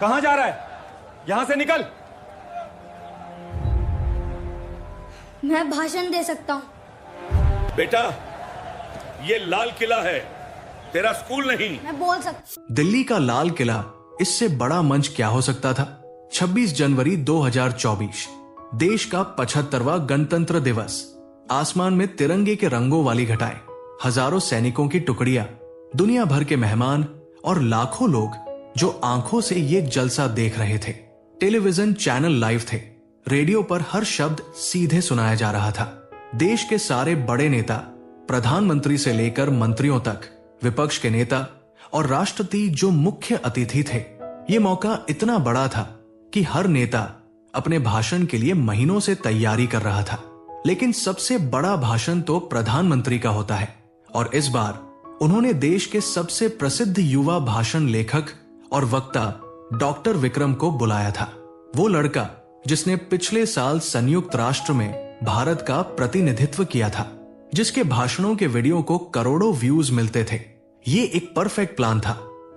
कहां जा रहा है? यहां से निकल। मैं भाषण दे सकता हूँ। बेटा, ये लाल किला है, तेरा स्कूल नहीं। मैं बोल सकता। दिल्ली का लाल किला, इससे बड़ा मंच क्या हो सकता था? 26 जनवरी 2024, देश का 75वां गणतंत्र दिवस। आसमान में तिरंगे के रंगों वाली घटाएं, हजारों सैनिकों की टुकड़ियां, दुनिया भर के मेहमान और लाखों लोग जो आंखों से ये जलसा देख रहे थे। टेलीविजन चैनल लाइव थे, रेडियो पर हर शब्द सीधे सुनाया जा रहा था। देश के सारे बड़े नेता, प्रधानमंत्री से लेकर मंत्रियों तक, विपक्ष के नेता और राष्ट्रपति जो मुख्य अतिथि थे। ये मौका इतना बड़ा था कि हर नेता अपने भाषण के लिए महीनों से तैयारी कर रहा था। लेकिन सबसे बड़ा भाषण तो प्रधानमंत्री का होता है, और इस बार उन्होंने देश के सबसे प्रसिद्ध युवा भाषण लेखक और वक्ता डॉक्टर विक्रम को बुलाया था। वो लड़का जिसने पिछले साल संयुक्त राष्ट्र में भारत का प्रतिनिधित्व किया था, जिसके भाषणों के वीडियो को करोड़ों व्यूज मिलते थे। ये एक परफेक्ट प्लान था,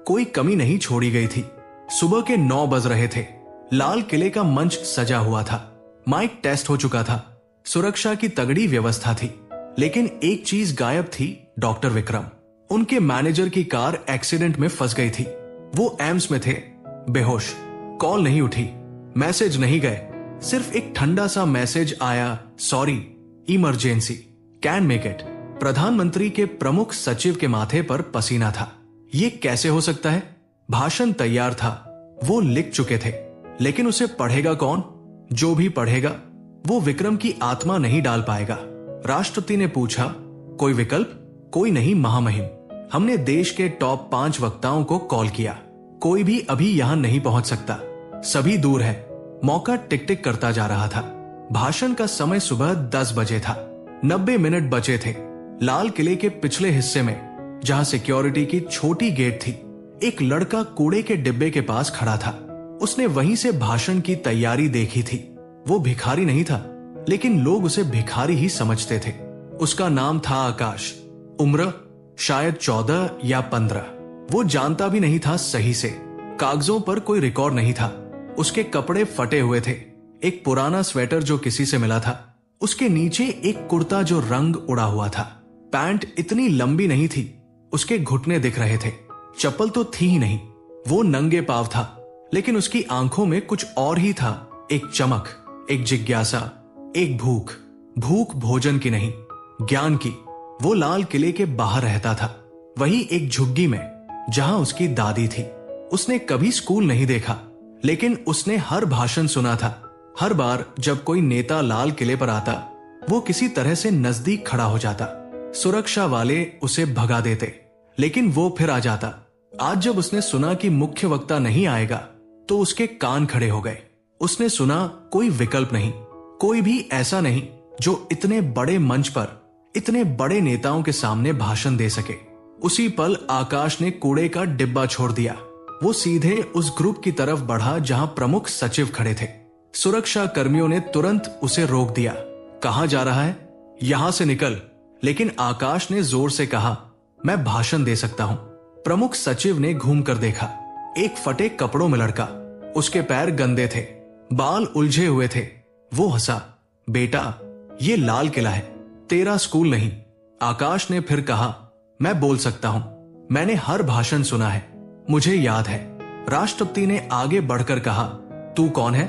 कोई कमी नहीं छोड़ी गई थी। सुबह के 9 बज रहे थे, लाल किले का मंच सजा हुआ था, माइक टेस्ट हो चुका था, सुरक्षा की तगड़ी व्यवस्था थी। लेकिन एक चीज गायब थी, डॉक्टर विक्रम। उनके मैनेजर की कार एक्सीडेंट में फंस गई थी। वो एम्स में थे, बेहोश। कॉल नहीं उठी, मैसेज नहीं गए, सिर्फ एक ठंडा सा मैसेज आया, sorry, emergency, can make it. प्रधानमंत्री के प्रमुख सचिव के माथे पर पसीना था। ये कैसे हो सकता है? भाषण तैयार था, वो लिख चुके थे, लेकिन उसे पढ़ेगा कौन? जो भी पढ़ेगा वो विक्रम की आत्मा नहीं डाल पाएगा। राष्ट्रपति ने पूछा, कोई विकल्प? कोई नहीं महामहिम, हमने देश के टॉप 5 वक्ताओं को कॉल किया, कोई भी अभी यहां नहीं पहुंच सकता, सभी दूर है। मौका टिक टिक करता जा रहा था। भाषण का समय सुबह 10 बजे था, 90 मिनट बचे थे। लाल किले के पिछले हिस्से में, जहां सिक्योरिटी की छोटी गेट थी, एक लड़का कूड़े के डिब्बे के पास खड़ा था। उसने वहीं से भाषण की तैयारी देखी थी। वो भिखारी नहीं था, लेकिन लोग उसे भिखारी ही समझते थे। उसका नाम था आकाश। उम्र शायद 14 या 15। वो जानता भी नहीं था सही से, कागजों पर कोई रिकॉर्ड नहीं था। उसके कपड़े फटे हुए थे, एक पुराना स्वेटर जो किसी से मिला था, उसके नीचे एक कुर्ता जो रंग उड़ा हुआ था। पैंट इतनी लंबी नहीं थी, उसके घुटने दिख रहे थे, चप्पल तो थी ही नहीं। वो नंगे पांव था, लेकिन उसकी आंखों में कुछ और ही था, एक चमक, एक जिज्ञासा, एक भूख। भूख भोजन की नहीं, ज्ञान की। वो लाल किले के बाहर रहता था, वही एक झुग्गी में जहां उसकी दादी थी। उसने कभी स्कूल नहीं देखा, लेकिन उसने हर भाषण सुना था। हर बार जब कोई नेता लाल किले पर आता, वो किसी तरह से नजदीक खड़ा हो जाता। सुरक्षा वाले उसे भगा देते, लेकिन वो फिर आ जाता। आज जब उसने सुना कि मुख्य वक्ता नहीं आएगा, तो उसके कान खड़े हो गए। उसने सुना कोई विकल्प नहीं, कोई भी ऐसा नहीं जो इतने बड़े मंच पर इतने बड़े नेताओं के सामने भाषण दे सके। उसी पल आकाश ने कूड़े का डिब्बा छोड़ दिया। वो सीधे उस ग्रुप की तरफ बढ़ा जहां प्रमुख सचिव खड़े थे। सुरक्षा कर्मियों ने तुरंत उसे रोक दिया। कहां जा रहा है? यहां से निकल। लेकिन आकाश ने जोर से कहा, मैं भाषण दे सकता हूं। प्रमुख सचिव ने घूम कर देखा, एक फटे कपड़ों में लड़का, उसके पैर गंदे थे, बाल उलझे हुए थे। वो हंसा, बेटा ये लाल किला है, तेरा स्कूल नहीं। आकाश ने फिर कहा, मैं बोल सकता हूं, मैंने हर भाषण सुना है, मुझे याद है। राष्ट्रपति ने आगे बढ़कर कहा, तू कौन है?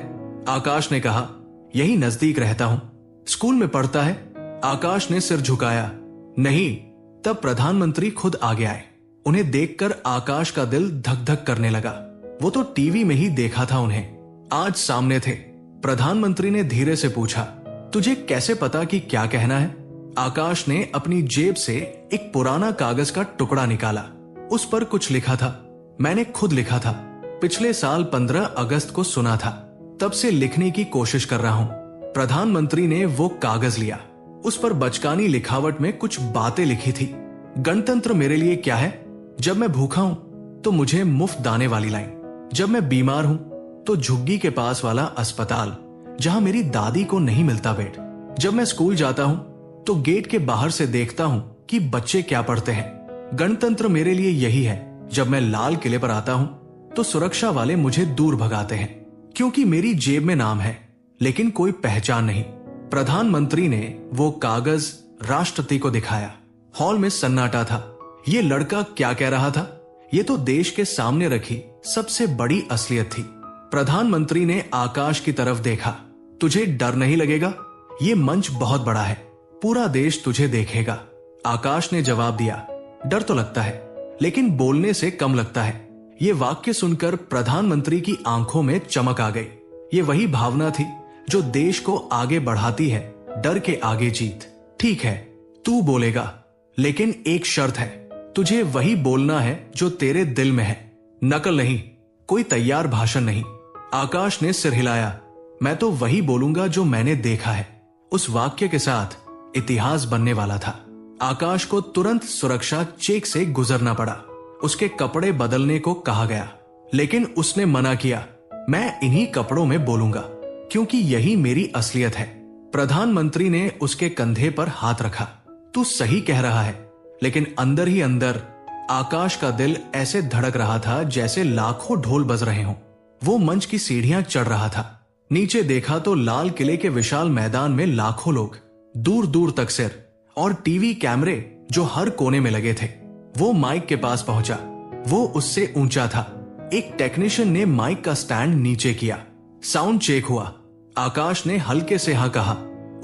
आकाश ने कहा, यही नजदीक रहता हूं। स्कूल में पढ़ता है? आकाश ने सिर झुकाया, नहीं। तब प्रधानमंत्री खुद आगे आए। उन्हें देखकर आकाश का दिल धक धक करने लगा। वो तो टीवी में ही देखा था उन्हें, आज सामने थे। प्रधानमंत्री ने धीरे से पूछा, तुझे कैसे पता कि क्या कहना है? आकाश ने अपनी जेब से एक पुराना कागज का टुकड़ा निकाला। उस पर कुछ लिखा था, मैंने खुद लिखा था, पिछले साल 15 अगस्त को सुना था, तब से लिखने की कोशिश कर रहा हूं। प्रधानमंत्री ने वो कागज लिया। उस पर बचकानी लिखावट में कुछ बातें लिखी थी। गणतंत्र मेरे लिए क्या है? जब मैं भूखा हूं तो मुझे मुफ्त दाने वाली लाइन, जब मैं बीमार हूं तो झुग्गी के पास वाला अस्पताल जहां मेरी दादी को नहीं मिलता बेड, जब मैं स्कूल जाता हूं तो गेट के बाहर से देखता हूं कि बच्चे क्या पढ़ते हैं। गणतंत्र मेरे लिए यही है। जब मैं लाल किले पर आता हूं तो तो सुरक्षा वाले मुझे दूर भगाते हैं क्योंकि मेरी जेब में नाम है लेकिन कोई पहचान नहीं। प्रधानमंत्री ने वो कागज राष्ट्रपति को दिखाया। हॉल में सन्नाटा था। ये लड़का क्या कह रहा था? ये तो देश के सामने रखी सबसे बड़ी असलियत थी। प्रधानमंत्री ने आकाश की तरफ देखा। तुझे डर नहीं लगेगा? ये मंच बहुत बड़ा है, पूरा देश तुझे देखेगा। आकाश ने जवाब दिया, डर तो लगता है लेकिन बोलने से कम लगता है। ये वाक्य सुनकर प्रधानमंत्री की आंखों में चमक आ गई। ये वही भावना थी जो देश को आगे बढ़ाती है, डर के आगे जीत। ठीक है, तू बोलेगा, लेकिन एक शर्त है, तुझे वही बोलना है जो तेरे दिल में है, नकल नहीं, कोई तैयार भाषण नहीं। आकाश ने सिर हिलाया। मैं तो वही बोलूंगा जो मैंने देखा है। उस वाक्य के साथ इतिहास बनने वाला था। आकाश को तुरंत सुरक्षा चेक से गुजरना पड़ा। उसके कपड़े बदलने को कहा गया, लेकिन उसने मना किया। मैं इन्हीं कपड़ों में बोलूंगा क्योंकि यही मेरी असलियत है। प्रधानमंत्री ने उसके कंधे पर हाथ रखा। तू सही कह रहा है, लेकिन अंदर ही अंदर आकाश का दिल ऐसे धड़क रहा था जैसे लाखों ढोल बज रहे हों। वो मंच की सीढ़ियां चढ़ रहा था। नीचे देखा तो लाल किले के विशाल मैदान में लाखों लोग, दूर दूर तक सिर और टीवी कैमरे जो हर कोने में लगे थे। वो माइक के पास पहुंचा। वो उससे ऊंचा था। एक टेक्नीशियन ने माइक का स्टैंड नीचे किया। साउंड चेक हुआ। आकाश ने हल्के से हाँ कहा।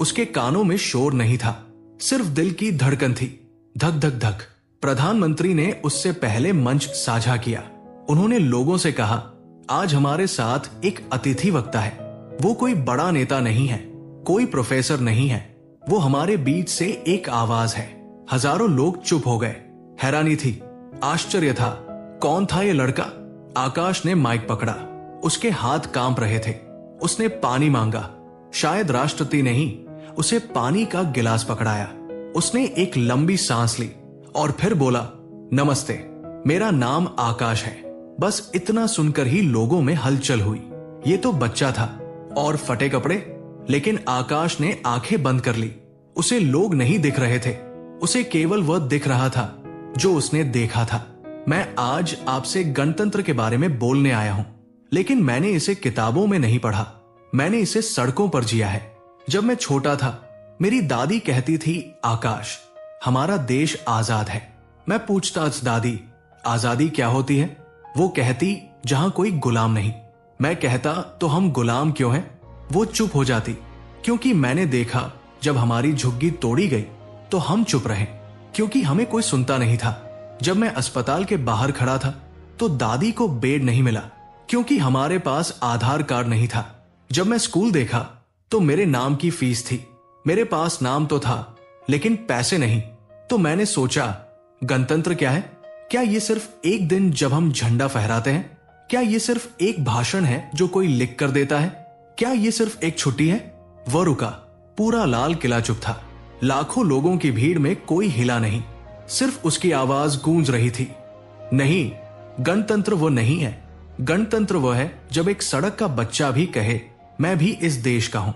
उसके कानों में शोर नहीं था, सिर्फ दिल की धड़कन थी, धक धक धक। प्रधानमंत्री ने उससे पहले मंच साझा किया। उन्होंने लोगों से कहा, आज हमारे साथ एक अतिथि वक्ता है। वो कोई बड़ा नेता नहीं है, कोई प्रोफेसर नहीं है, वो हमारे बीच से एक आवाज है। हजारों लोग चुप हो गए। हैरानी थी, आश्चर्य था। कौन था ये लड़का? आकाश ने माइक पकड़ा। उसके हाथ कांप रहे थे। उसने पानी मांगा। शायद राष्ट्रपति नहीं, उसे पानी का गिलास पकड़ाया। उसने एक लंबी सांस ली और फिर बोला, नमस्ते, मेरा नाम आकाश है। बस इतना सुनकर ही लोगों में हलचल हुई। ये तो बच्चा था और फटे कपड़े, लेकिन आकाश ने आंखें बंद कर ली। उसे लोग नहीं दिख रहे थे, उसे केवल वह दिख रहा था जो उसने देखा था। मैं आज आपसे गणतंत्र के बारे में बोलने आया हूं, लेकिन मैंने इसे किताबों में नहीं पढ़ा, मैंने इसे सड़कों पर जिया है। जब मैं छोटा था, मेरी दादी कहती थी, आकाश, हमारा देश आजाद है। मैं पूछता, दादी, आजादी क्या होती है? वो कहती, जहां कोई गुलाम नहीं। मैं कहता, तो हम गुलाम क्यों हैं? वो चुप हो जाती, क्योंकि मैंने देखा जब हमारी झुग्गी तोड़ी गई तो हम चुप रहे, क्योंकि हमें कोई सुनता नहीं था। जब मैं अस्पताल के बाहर खड़ा था तो दादी को बेड नहीं मिला, क्योंकि हमारे पास आधार कार्ड नहीं था। जब मैं स्कूल देखा तो मेरे नाम की फीस थी। मेरे पास नाम तो था, लेकिन पैसे नहीं। तो मैंने सोचा, गणतंत्र क्या है? क्या ये सिर्फ एक दिन जब हम झंडा फहराते हैं? क्या ये सिर्फ एक भाषण है जो कोई लिख कर देता है? क्या ये सिर्फ एक छुट्टी है? वह रुका। पूरा लाल किला चुप था। लाखों लोगों की भीड़ में कोई हिला नहीं, सिर्फ उसकी आवाज गूंज रही थी। नहीं, गणतंत्र वो नहीं है। गणतंत्र वो है जब एक सड़क का बच्चा भी कहे, मैं भी इस देश का हूं।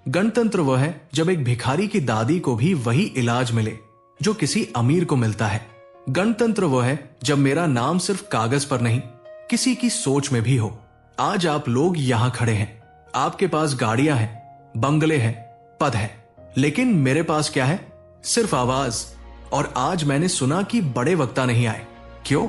गणतंत्र वो है जब एक भिखारी की दादी को भी वही इलाज मिले जो किसी अमीर को मिलता है। गणतंत्र वो है जब मेरा नाम सिर्फ कागज पर नहीं, किसी की सोच में भी हो। आज आप लोग यहां खड़े हैं, आपके पास गाड़ियां हैं, बंगले हैं, पद है, लेकिन मेरे पास क्या है? सिर्फ आवाज। और आज मैंने सुना कि बड़े वक्ता नहीं आए। क्यों?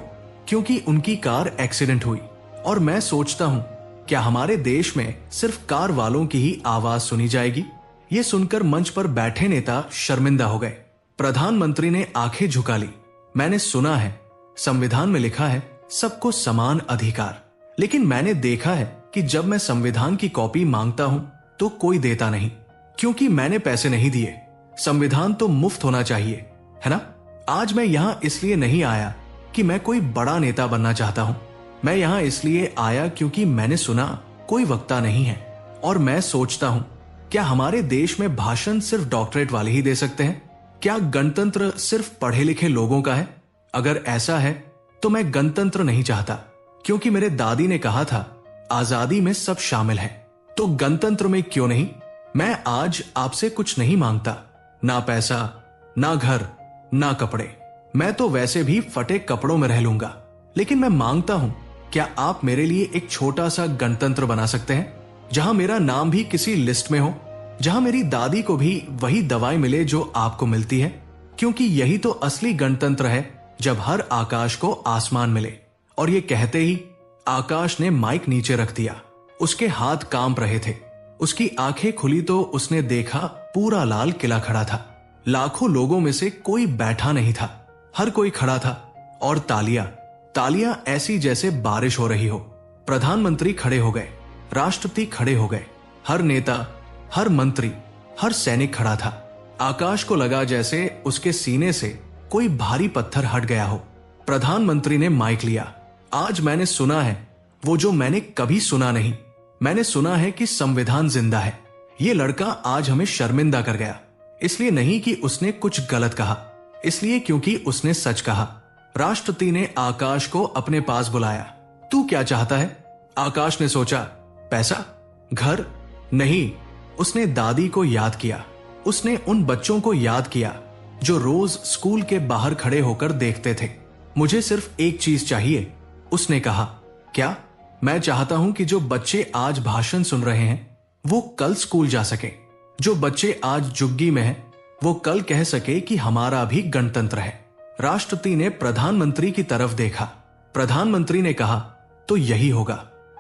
क्योंकि उनकी कार एक्सीडेंट हुई। और मैं सोचता हूं, क्या हमारे देश में सिर्फ कार वालों की ही आवाज सुनी जाएगी? ये सुनकर मंच पर बैठे नेता शर्मिंदा हो गए। प्रधानमंत्री ने आंखें झुका ली। मैंने सुना है, संविधान में लिखा है सबको समान अधिकार, लेकिन मैंने देखा है कि जब मैं संविधान की कॉपी मांगता हूं तो कोई देता नहीं, क्योंकि मैंने पैसे नहीं दिए। संविधान तो मुफ्त होना चाहिए, है ना? आज मैं यहां इसलिए नहीं आया कि मैं कोई बड़ा नेता बनना चाहता हूं। मैं यहां इसलिए आया क्योंकि मैंने सुना कोई वक्ता नहीं है। और मैं सोचता हूं, क्या हमारे देश में भाषण सिर्फ डॉक्टरेट वाले ही दे सकते हैं? क्या गणतंत्र सिर्फ पढ़े लिखे लोगों का है? अगर ऐसा है तो मैं गणतंत्र नहीं चाहता, क्योंकि मेरे दादी ने कहा था, आजादी में सब शामिल है। तो गणतंत्र में क्यों नहीं? मैं आज आपसे कुछ नहीं मांगता, ना पैसा, ना घर, ना कपड़े। मैं तो वैसे भी फटे कपड़ों में रह लूंगा, लेकिन मैं मांगता हूं क्या आप मेरे लिए एक छोटा सा गणतंत्र बना सकते हैं, जहां मेरा नाम भी किसी लिस्ट में हो, जहां मेरी दादी को भी वही दवाई मिले जो आपको मिलती है? क्योंकि यही तो असली गणतंत्र है, जब हर आकाश को आसमान मिले। और ये कहते ही आकाश ने माइक नीचे रख दिया। उसके हाथ कांप रहे थे। उसकी आंखें खुली तो उसने देखा पूरा लाल किला खड़ा था। लाखों लोगों में से कोई बैठा नहीं था, हर कोई खड़ा था। और तालियां ऐसी जैसे बारिश हो रही हो। प्रधानमंत्री खड़े हो गए, राष्ट्रपति खड़े हो गए, हर नेता, हर मंत्री, हर सैनिक खड़ा था। आकाश को लगा जैसे उसके सीने से कोई भारी पत्थर हट गया हो। प्रधानमंत्री ने माइक लिया। आज मैंने सुना है वो जो मैंने कभी सुना नहीं। मैंने सुना है कि संविधान जिंदा है। ये लड़का आज हमें शर्मिंदा कर गया, इसलिए नहीं कि उसने कुछ गलत कहा, इसलिए क्योंकि उसने सच कहा। राष्ट्रपति ने आकाश को अपने पास बुलाया। तू क्या चाहता है? आकाश ने सोचा, पैसा, घर? नहीं। उसने दादी को याद किया। उसने उन बच्चों को याद किया जो रोज स्कूल के बाहर खड़े होकर देखते थे। मुझे सिर्फ एक चीज चाहिए, उसने कहा। क्या? मैं चाहता हूं कि जो बच्चे आज भाषण सुन रहे हैं वो कल स्कूल जा सके। जो बच्चे आज जुग्गी में हैं वो कल कह सके कि हमारा भी गणतंत्र है। राष्ट्रपति ने प्रधानमंत्री की तरफ देखा। प्रधानमंत्री ने कहा, तो यही होगा।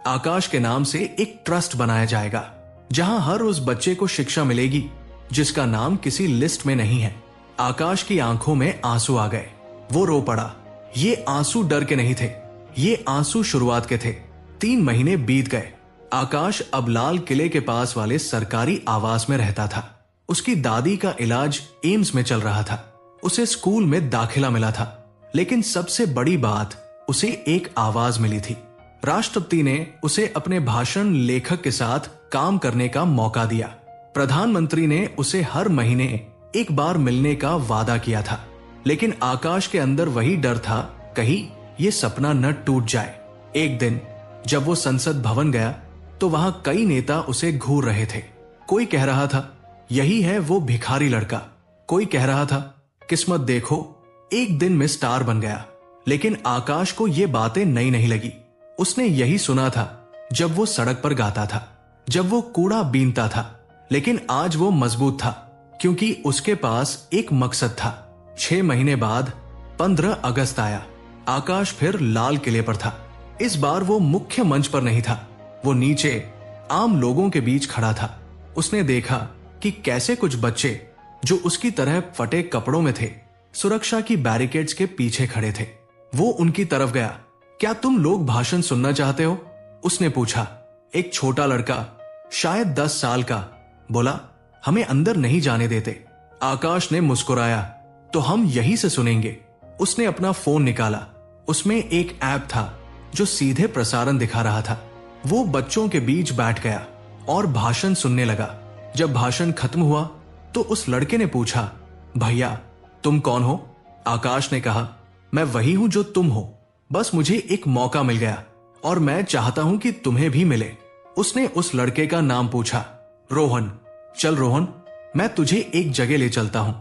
आकाश के नाम से एक ट्रस्ट बनाया जाएगा, जहां हर उस बच्चे को शिक्षा मिलेगी जिसका नाम किसी लिस्ट में नहीं है। आकाश की आंखों में आंसू आ गए। वो रो पड़ा। ये आंसू डर के नहीं थे, ये आंसू शुरुआत के थे। 3 महीने बीत गए। आकाश अब लाल किले के पास वाले सरकारी आवास में रहता था। उसकी दादी का इलाज एम्स में चल रहा था। उसे स्कूल में दाखिला मिला था। लेकिन सबसे बड़ी बात, उसे एक आवाज मिली थी। राष्ट्रपति ने उसे अपने भाषण लेखक के साथ काम करने का मौका दिया। प्रधानमंत्री ने उसे हर महीने एक बार मिलने का वादा किया था। लेकिन आकाश के अंदर वही डर था, कहीं ये सपना न टूट जाए। एक दिन जब वो संसद भवन गया तो वहां कई नेता उसे घूर रहे थे। कोई कह रहा था, यही है वो भिखारी लड़का। कोई कह रहा था, किस्मत देखो, एक दिन में स्टार बन गया। लेकिन आकाश को ये बातें नई नहीं लगी। उसने यही सुना था जब वो सड़क पर गाता था, जब वो कूड़ा बीनता था। लेकिन आज वो मजबूत था, क्योंकि उसके पास एक मकसद था। 6 महीने बाद 15 अगस्त आया। आकाश फिर लाल किले पर था। इस बार वो मुख्य मंच पर नहीं था, वो नीचे आम लोगों के बीच खड़ा था। उसने देखा कि कैसे कुछ बच्चे जो उसकी तरह फटे कपड़ों में थे, सुरक्षा की बैरिकेड्स के पीछे खड़े थे। वो उनकी तरफ गया। क्या तुम लोग भाषण सुनना चाहते हो? उसने पूछा। एक छोटा लड़का, शायद 10 साल का, बोला, हमें अंदर नहीं जाने देते। आकाश ने मुस्कुराया, तो हम यहीं से सुनेंगे। उसने अपना फोन निकाला। उसमें एक ऐप था जो सीधे प्रसारण दिखा रहा था। वो बच्चों के बीच बैठ गया और भाषण सुनने लगा। जब भाषण खत्म हुआ तो उस लड़के ने पूछा, भैया तुम कौन हो? आकाश ने कहा, मैं वही हूं जो तुम हो, बस मुझे एक मौका मिल गया और मैं चाहता हूं कि तुम्हें भी मिले। उसने उस लड़के का नाम पूछा, रोहन। चल रोहन, मैं तुझे एक जगह ले चलता हूं।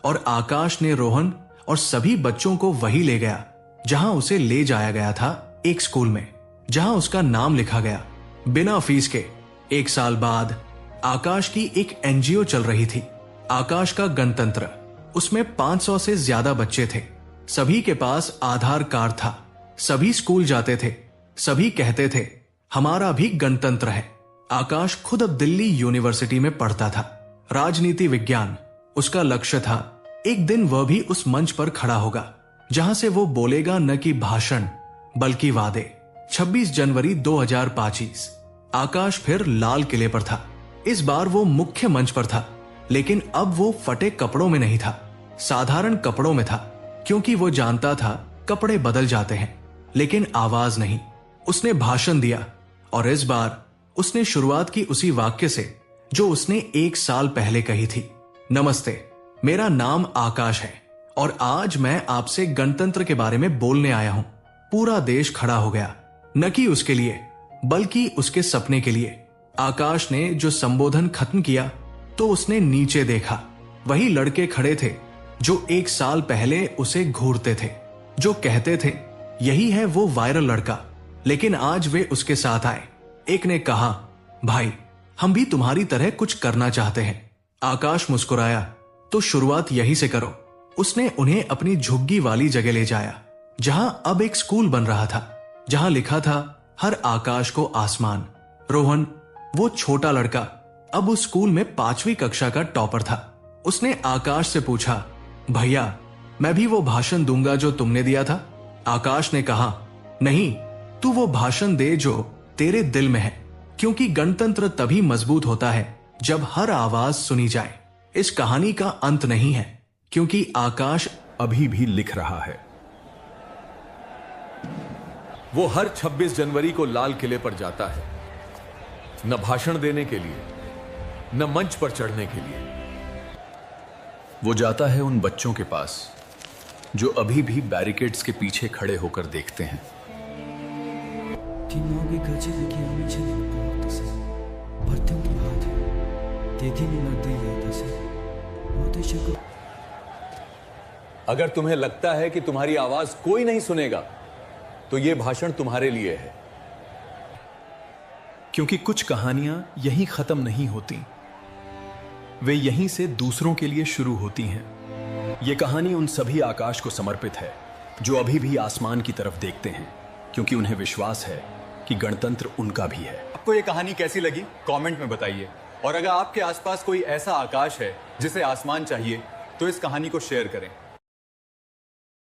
और आकाश ने रोहन और सभी बच्चों को वही ले गया जहां उसे ले जाया गया था, एक स्कूल में, जहां उसका नाम लिखा गया बिना फीस के। 1 साल बाद आकाश की एक एनजीओ चल रही थी, आकाश का गणतंत्र। उसमें 500 से ज्यादा बच्चे थे। सभी के पास आधार कार्ड था, सभी स्कूल जाते थे, सभी कहते थे हमारा भी गणतंत्र है। आकाश खुद अब दिल्ली यूनिवर्सिटी में पढ़ता था, राजनीति विज्ञान उसका लक्ष्य था। एक दिन वह भी उस मंच पर खड़ा होगा जहां से वो बोलेगा न कि भाषण बल्कि वादे। 26 जनवरी 2025। आकाश फिर लाल किले पर था। इस बार वो मुख्य मंच पर था, लेकिन अब वो फटे कपड़ों में नहीं था, साधारण कपड़ों में था, क्योंकि वो जानता था कपड़े बदल जाते हैं लेकिन आवाज नहीं। उसने भाषण दिया और इस बार उसने शुरुआत की उसी वाक्य से जो उसने 1 साल पहले कही थी। नमस्ते, मेरा नाम आकाश है और आज मैं आपसे गणतंत्र के बारे में बोलने आया हूं। पूरा देश खड़ा हो गया, न कि उसके लिए बल्कि उसके सपने के लिए। आकाश ने जो संबोधन खत्म किया तो उसने नीचे देखा। वही लड़के खड़े थे जो 1 साल पहले उसे घूरते थे, जो कहते थे यही है वो वायरल लड़का। लेकिन आज वे उसके साथ आए। एक ने कहा, भाई हम भी तुम्हारी तरह कुछ करना चाहते हैं। आकाश मुस्कुराया, तो शुरुआत यहीं से करो। उसने उन्हें अपनी झुग्गी वाली जगह ले जाया, जहां अब एक स्कूल बन रहा था, जहां लिखा था हर आकाश को आसमान। रोहन, वो छोटा लड़का, अब उस स्कूल में 5वीं कक्षा का टॉपर था। उसने आकाश से पूछा, भैया मैं भी वो भाषण दूंगा जो तुमने दिया था? आकाश ने कहा, नहीं, तू वो भाषण दे जो तेरे दिल में है, क्योंकि गणतंत्र तभी मजबूत होता है जब हर आवाज सुनी जाए। इस कहानी का अंत नहीं है, क्योंकि आकाश अभी भी लिख रहा है। वो हर 26 जनवरी को लाल किले पर जाता है, न भाषण देने के लिए, न मंच पर चढ़ने के लिए। वो जाता है उन बच्चों के पास जो अभी भी बैरिकेड्स के पीछे खड़े होकर देखते हैं। अगर तुम्हें लगता है कि तुम्हारी आवाज कोई नहीं सुनेगा, तो यह भाषण तुम्हारे लिए है। क्योंकि कुछ कहानियां यहीं खत्म नहीं होती, वे यहीं से दूसरों के लिए शुरू होती हैं। यह कहानी उन सभी आकाश को समर्पित है जो अभी भी आसमान की तरफ देखते हैं, क्योंकि उन्हें विश्वास है कि गणतंत्र उनका भी है। आपको ये कहानी कैसी लगी कमेंट में बताइए, और अगर आपके आसपास कोई ऐसा आकाश है जिसे आसमान चाहिए तो इस कहानी को शेयर करें।